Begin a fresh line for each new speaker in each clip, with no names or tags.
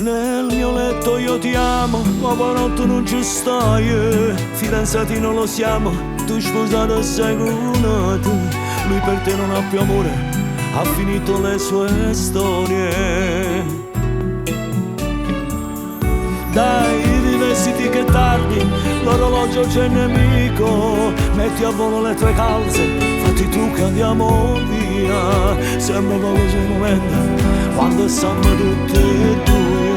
Nel mio letto io ti amo, nuova notte non ci stai. Fidanzati non lo siamo, tu sposato sei con te. Lui per te non ha più amore, ha finito le sue storie. Dai, rivestiti che tardi, l'orologio c'è nemico. Metti a volo le tue calze, fatti tu che andiamo via. Sembra poco sul momento, quando siamo tutti e due.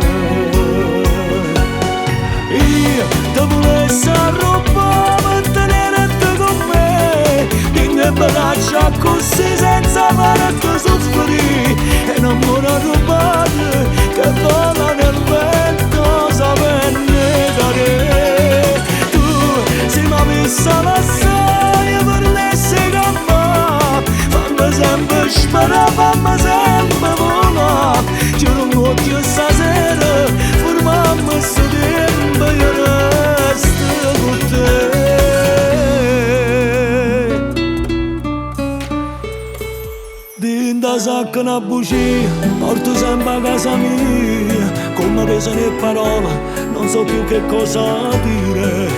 Io ti volessi rubare, mantenere con me. Quindi braccia così senza farti soffrire. E non mi rubate, che vola nel vento, saperne dare. Tu sei ma vista la sai, per essere con me. Fammi sempre sparare, fammi sempre volare. Giuro un occhio stasera, formammi sto tempo, io resto con te. Dinda sacca una bugia, porto sempre a casa mia. Come pesano le parole, non so più che cosa dire.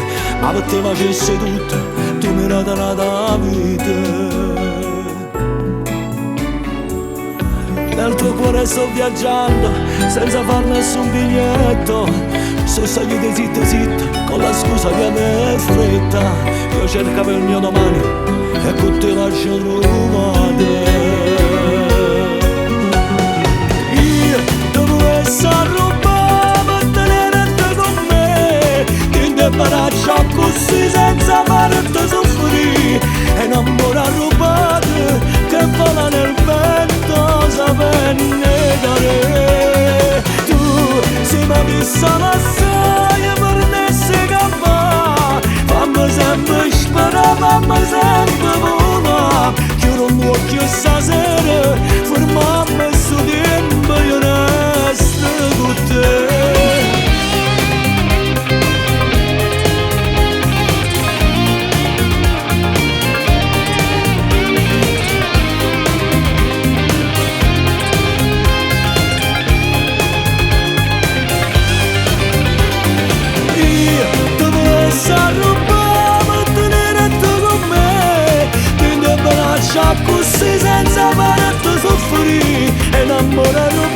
Ma per te facessi tutto, tu mi regalas la vita. Nel tuo cuore sto viaggiando, senza far nessun biglietto. Sto salito zitto zitto, con la scusa che mi è stretta. Io cercavo il mio domani, e con te lascio trovare. Io devo essere rubato, mantenere con me. Quindi braccia così senza farti soffrire. E non vorrà rubare, che vola nel vento, saperne dare. Tu sei ma vista la sai, per te sei capà. Fammi sempre sparare, fammi sempre volare. Chiudo un occhio stasera, fermammi sto tempo, io resto con te. Così senza farti soffrire, e innamorare